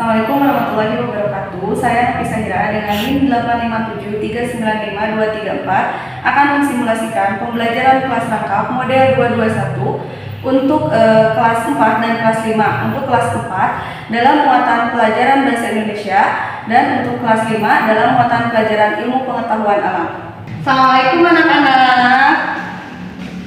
Assalamualaikum warahmatullahi wabarakatuh. Saya Nafisa Hira dengan NIM 857359234 akan mensimulasikan pembelajaran kelas rangkap model 221 untuk kelas 4 dan kelas 5. Untuk kelas 4 dalam muatan pelajaran bahasa Indonesia dan untuk kelas 5 dalam muatan pelajaran ilmu pengetahuan alam. Assalamualaikum anak-anak.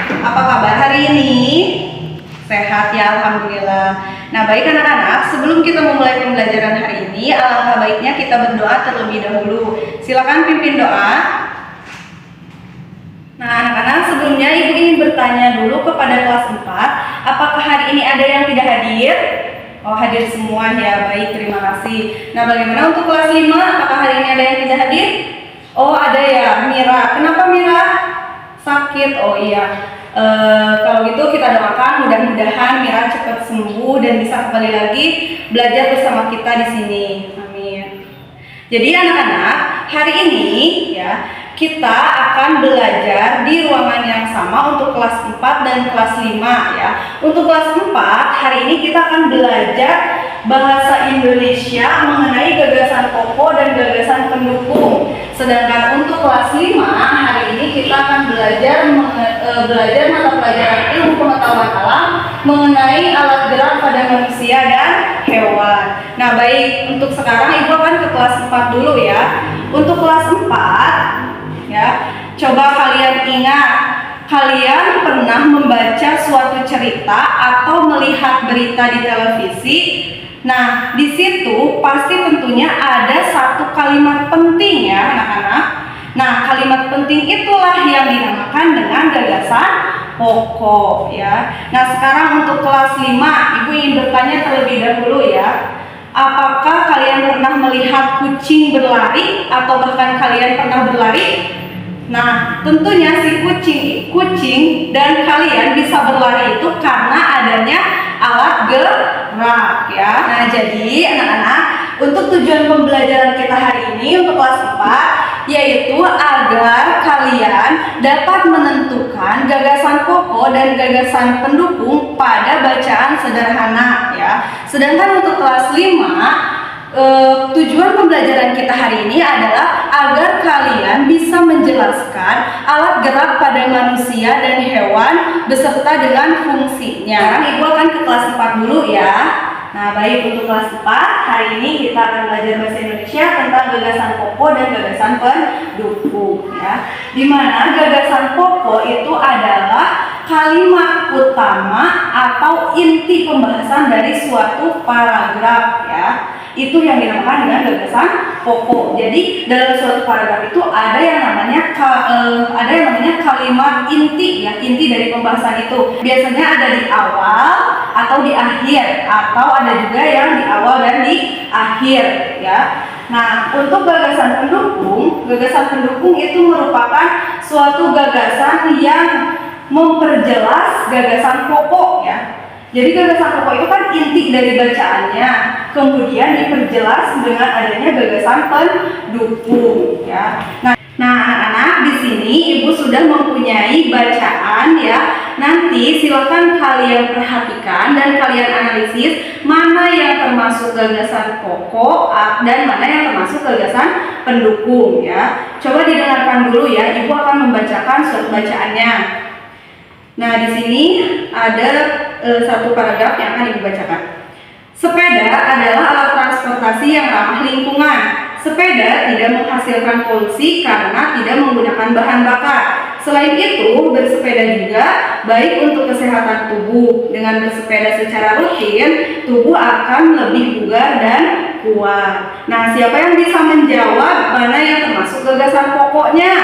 Apa kabar hari ini? Sehat ya, alhamdulillah. Nah, baik anak-anak, sebelum kita memulai pembelajaran hari ini, alangkah baiknya kita berdoa terlebih dahulu. Silakan pimpin doa. Nah, anak-anak, sebelumnya Ibu ingin bertanya dulu kepada kelas 4, apakah hari ini ada yang tidak hadir? Oh, hadir semua ya, baik, terima kasih. Nah, bagaimana untuk kelas 5, apakah hari ini ada yang tidak hadir? Oh, ada ya, Mira. Kenapa Mira? Sakit, oh iya. Kalau gitu kita doakan mudah-mudahan Mira cepat sembuh dan bisa kembali lagi belajar bersama kita di sini. Amin. Jadi anak-anak, hari ini ya kita akan belajar di ruangan yang sama untuk kelas 4 dan kelas 5 ya. Untuk kelas 4 hari ini kita akan belajar bahasa Indonesia mengenai gagasan pokok dan gagasan pendukung. Sedangkan untuk kelas 5 hari ini kita akan belajar mata pelajaran ilmu pengetahuan alam mengenai alat gerak pada manusia dan hewan. Nah, baik, untuk sekarang Ibu akan ke kelas 4 dulu ya. Untuk kelas 4 ya, coba kalian ingat, kalian pernah membaca suatu cerita atau melihat berita di televisi. Nah, di situ pasti tentunya ada satu kalimat penting ya anak-anak. Nah, kalimat penting itulah yang dinamakan dengan gagasan pokok ya. Nah, sekarang untuk kelas 5, Ibu ingin bertanya terlebih dahulu ya. Apakah kalian pernah melihat kucing berlari atau bahkan kalian pernah berlari? Nah, tentunya si kucing dan kalian bisa berlari itu karena adanya alat gerak ya. Nah, jadi anak-anak, untuk tujuan pembelajaran kita hari ini untuk kelas 4 yaitu agar kalian dapat menentukan gagasan pokok dan gagasan pendukung pada bacaan sederhana ya. Sedangkan untuk kelas 5 tujuan pembelajaran kita hari ini adalah agar kalian bisa menjelaskan alat gerak pada manusia dan hewan beserta dengan fungsinya. Sekarang Ibu akan ke kelas 4 dulu ya. Nah, baik, untuk kelas 4 hari ini kita akan belajar bahasa Indonesia tentang gagasan pokok dan gagasan pendukung ya. Dimana gagasan pokok itu adalah kalimat utama atau inti pembahasan dari suatu paragraf ya. Itu yang dinamakan dengan gagasan pokok. Jadi dalam suatu paragraf itu ada yang namanya kalimat inti ya, inti dari pembahasan itu. Biasanya ada di awal atau di akhir, atau ada juga yang di awal dan di akhir ya. Nah, untuk gagasan pendukung itu merupakan suatu gagasan yang memperjelas gagasan pokok ya. Jadi gagasan pokok itu kan inti dari bacaannya, kemudian diperjelas dengan adanya gagasan pendukung ya. Nah, anak-anak, di sini Ibu sudah mempunyai bacaan ya. Nanti silakan kalian perhatikan dan kalian analisis mana yang termasuk gagasan pokok dan mana yang termasuk gagasan pendukung ya. Coba didengarkan dulu ya. Ibu akan membacakan surat bacaannya. Nah, di sini ada satu paragraf yang akan Ibu bacakan. Sepeda adalah alat transportasi yang ramah lingkungan. Sepeda tidak menghasilkan polusi karena tidak menggunakan bahan bakar. Selain itu, bersepeda juga baik untuk kesehatan tubuh. Dengan bersepeda secara rutin, tubuh akan lebih bugar dan kuat. Nah, siapa yang bisa menjawab mana yang termasuk gagasan pokoknya?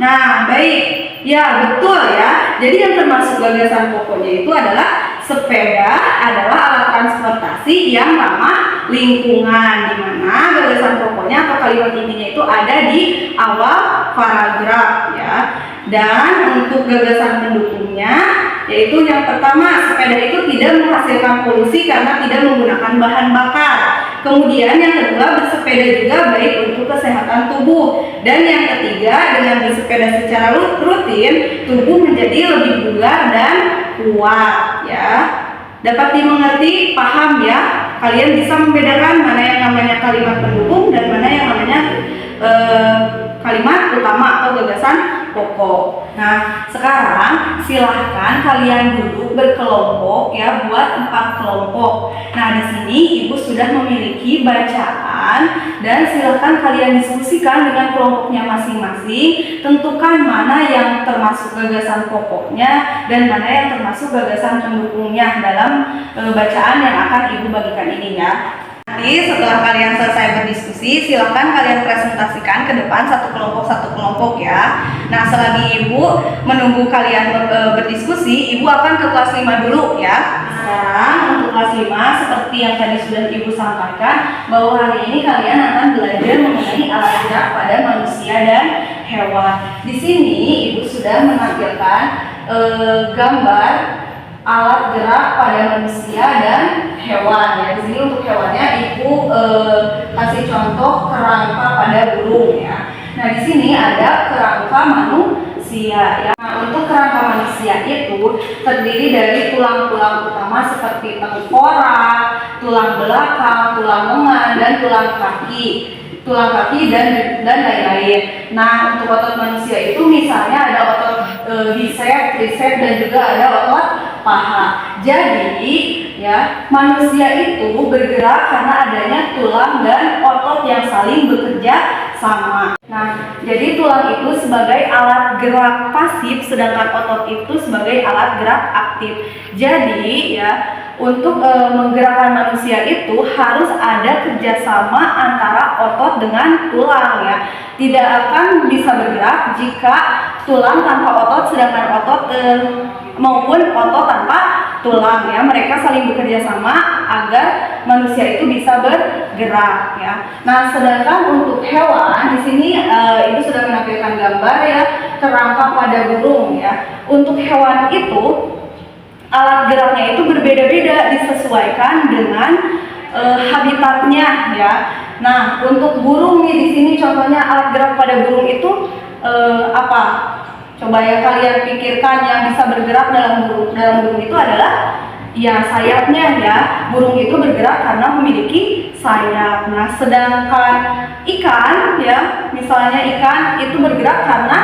Nah, baik. Ya, betul ya. Jadi yang termasuk gagasan pokoknya itu adalah sepeda adalah alat transportasi yang ramah lingkungan, di mana gagasan pokoknya atau kalimat intinya itu ada di awal paragraf ya. Dan untuk gagasan pendukungnya yaitu yang pertama, sepeda itu tidak menghasilkan polusi karena tidak menggunakan bahan bakar. Kemudian yang kedua, bersepeda juga baik untuk kesehatan tubuh. Dan yang ketiga, dengan bersepeda secara rutin, tubuh menjadi lebih bugar dan kuat ya. Dapat dimengerti, paham ya? kalian bisa membedakan mana yang namanya kalimat pendukung dan mana yang namanya kalimat utama atau gagasan pokok. Nah, sekarang silahkan kalian duduk berkelompok ya, buat 4 kelompok. Nah, di sini Ibu sudah memiliki bacaan dan silahkan kalian diskusikan dengan kelompoknya masing-masing. Tentukan mana yang termasuk gagasan pokoknya dan mana yang termasuk gagasan pendukungnya dalam bacaan yang akan Ibu bagikan ini ya. Nanti setelah kalian selesai berdiskusi, silakan kalian presentasikan ke depan satu kelompok ya. Nah, selagi Ibu menunggu kalian berdiskusi, Ibu akan ke kelas 5 dulu ya. Sekarang untuk kelas 5, seperti yang tadi sudah Ibu sampaikan, bahwa hari ini kalian akan belajar mengenai alat gerak pada manusia dan hewan. Di sini Ibu sudah menampilkan gambar alat gerak pada manusia dan hewan ya. Di sini untuk hewannya Ibu kasih contoh kerangka pada burung ya. Nah, di sini ada kerangka manusia ya. Nah, untuk kerangka manusia itu terdiri dari tulang-tulang utama seperti tengkorak, tulang belakang, tulang lengan dan tulang kaki dan lain-lain. Nah, untuk otot manusia itu misalnya ada otot bicep, tricep dan juga ada otot paha. Jadi ya, manusia itu bergerak karena adanya tulang dan otot yang saling bekerja sama. Nah, jadi tulang itu sebagai alat gerak pasif, sedangkan otot itu sebagai alat gerak aktif. Jadi ya, untuk menggerakkan manusia itu harus ada kerjasama antara otot dengan tulang ya. Tidak akan bisa bergerak jika tulang tanpa otot, sedangkan otot maupun otot tanpa tulang ya. Mereka saling bekerja sama agar manusia itu bisa bergerak ya. Nah, sedangkan untuk hewan di sini Ibu sudah menampilkan gambar ya, kerangka pada burung ya. Untuk hewan itu alat geraknya itu berbeda-beda disesuaikan dengan habitatnya ya. Nah, untuk burung nih di sini contohnya alat gerak pada burung itu apa? Coba ya kalian pikirkan, yang bisa bergerak dalam burung itu adalah ya sayapnya ya. Burung itu bergerak karena memiliki sayap. Nah, sedangkan ikan ya, misalnya ikan itu bergerak karena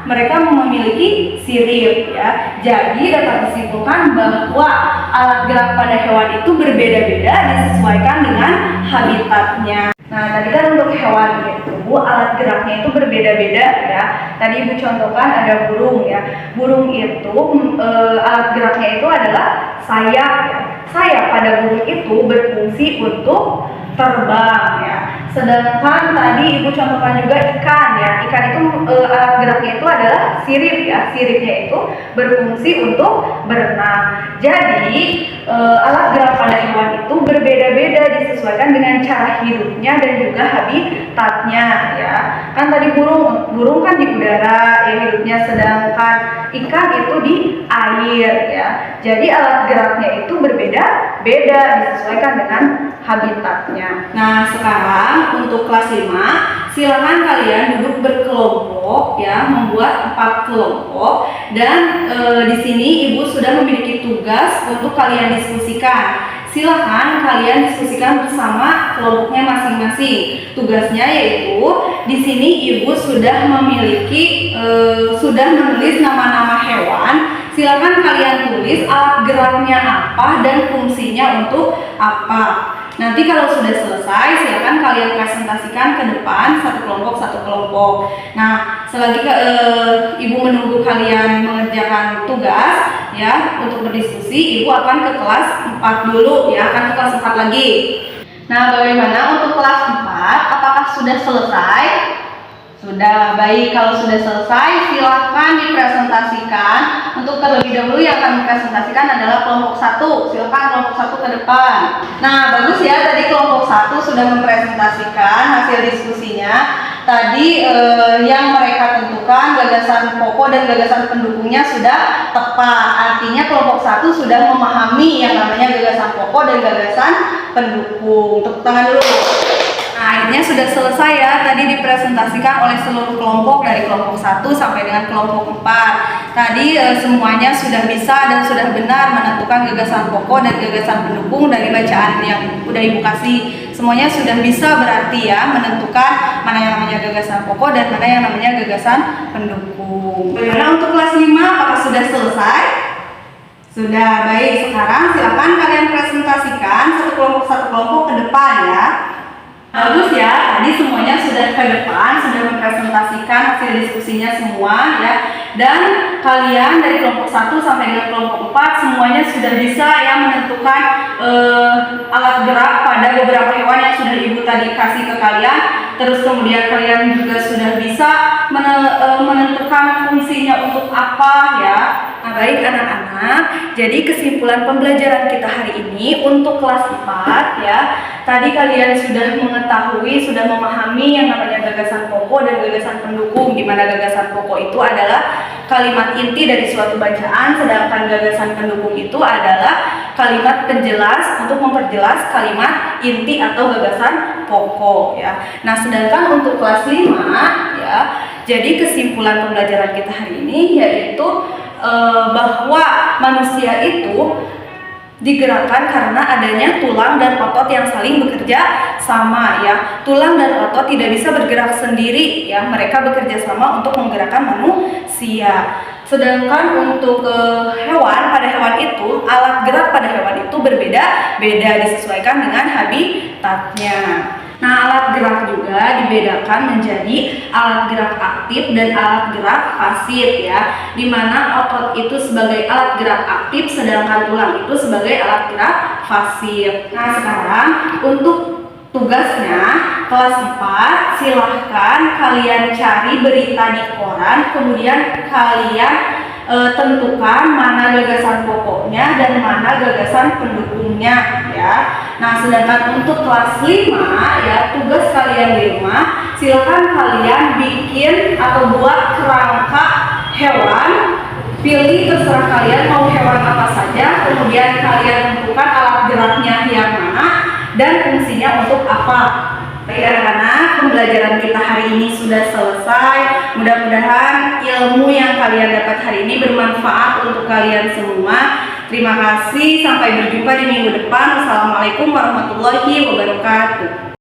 mereka memiliki sirip ya. Jadi dapat disimpulkan bahwa alat gerak pada hewan itu berbeda-beda disesuaikan dengan habitatnya. Nah, tadi kan untuk hewan itu alat geraknya itu berbeda-beda ya. Tadi Ibu contohkan ada burung ya. Burung itu alat geraknya itu adalah sayap ya. Sayap pada burung itu berfungsi untuk terbang ya. Sedangkan tadi Ibu contohkan juga ikan ya. Ikan itu alat geraknya itu adalah sirip ya. Siripnya itu berfungsi untuk berenang. Jadi alat gerak pada hewan itu berbeda-beda disesuaikan dengan cara hidupnya dan juga habitatnya ya. Kan tadi burung kan di udara ya hidupnya, sedangkan ikan itu di air ya. Jadi alat geraknya itu berbeda-beda disesuaikan dengan habitatnya. Nah, sekarang untuk kelas 5, silakan kalian duduk berkelompok ya, membuat 4 kelompok dan di sini Ibu sudah memiliki tugas untuk kalian diskusikan. Silakan kalian diskusikan bersama kelompoknya masing-masing. Tugasnya yaitu di sini Ibu sudah memiliki sudah menulis nama-nama hewan. Silakan kalian tulis alat geraknya apa dan fungsinya untuk apa. Nanti kalau sudah selesai, silakan kalian presentasikan ke depan satu kelompok. Nah, selagi Ibu menunggu kalian mengerjakan tugas ya untuk berdiskusi, Ibu akan ke kelas 4 dulu ya, akan ke kelas 4 lagi. Nah, bagaimana untuk kelas 4? Apakah sudah selesai? Sudah, baik. Kalau sudah selesai, silakan dipresentasikan. Untuk terlebih dahulu yang akan dipresentasikan adalah kelompok 1. Silakan kelompok 1 ke depan. Nah, bagus ya, tadi kelompok 1 sudah mempresentasikan hasil diskusinya. Tadi yang mereka tentukan gagasan pokok dan gagasan pendukungnya sudah tepat. Artinya kelompok 1 sudah memahami yang namanya gagasan pokok dan gagasan pendukung. Tepuk tangan dulu. Nah, PR-nya sudah selesai ya, tadi dipresentasikan oleh seluruh kelompok dari kelompok 1 sampai dengan kelompok 4. Tadi semuanya sudah bisa dan sudah benar menentukan gagasan pokok dan gagasan pendukung dari bacaan yang udah Ibu kasih. Semuanya sudah bisa berarti ya menentukan mana yang namanya gagasan pokok dan mana yang namanya gagasan pendukung. Bagaimana untuk kelas 5? Apakah sudah selesai? Sudah, baik. Sekarang silakan kalian presentasikan satu kelompok ke depan ya. Bagus ya, tadi semuanya sudah ke depan, sudah mempresentasikan hasil diskusinya semua ya. Dan kalian dari kelompok 1 sampai dengan kelompok 4 semuanya sudah bisa ya menentukan alat gerak pada beberapa hewan yang sudah Ibu tadi kasih ke kalian. Terus kemudian kalian juga sudah bisa menentukan fungsinya untuk apa ya. Nah, baik anak-anak, jadi kesimpulan pembelajaran kita hari ini untuk kelas 4 ya. Tadi kalian sudah mengetahui, sudah memahami yang namanya gagasan pokok dan gagasan pendukung, di mana gagasan pokok itu adalah kalimat inti dari suatu bacaan, sedangkan gagasan pendukung itu adalah kalimat penjelas untuk memperjelas kalimat inti atau gagasan pokok ya. Nah, sedangkan untuk kelas 5 ya, jadi kesimpulan pembelajaran kita hari ini yaitu bahwa manusia itu digerakkan karena adanya tulang dan otot yang saling bekerja sama ya. Tulang dan otot tidak bisa bergerak sendiri ya, mereka bekerja sama untuk menggerakkan manusia. Sedangkan untuk hewan, pada hewan itu alat gerak pada hewan itu berbeda-beda disesuaikan dengan habitatnya. Nah, alat gerak juga dibedakan menjadi alat gerak aktif dan alat gerak pasif ya, di mana otot itu sebagai alat gerak aktif sedangkan tulang itu sebagai alat gerak pasif. Nah, sekarang untuk tugasnya kelas 4 silahkan kalian cari berita di koran, kemudian kalian tentukan mana gagasan pokoknya dan mana gagasan pendukungnya ya. Nah, sedangkan untuk kelas 5 ya, tugas kalian di rumah silakan kalian bikin atau buat kerangka hewan. Pilih terserah kalian mau hewan apa saja, kemudian kalian tentukan alat geraknya yang mana dan fungsinya untuk apa. Baik anak-anak, pembelajaran kita hari ini sudah selesai. Mudah-mudahan ilmu yang kalian dapat hari ini bermanfaat untuk kalian semua. Terima kasih, sampai berjumpa di minggu depan. Wassalamualaikum warahmatullahi wabarakatuh.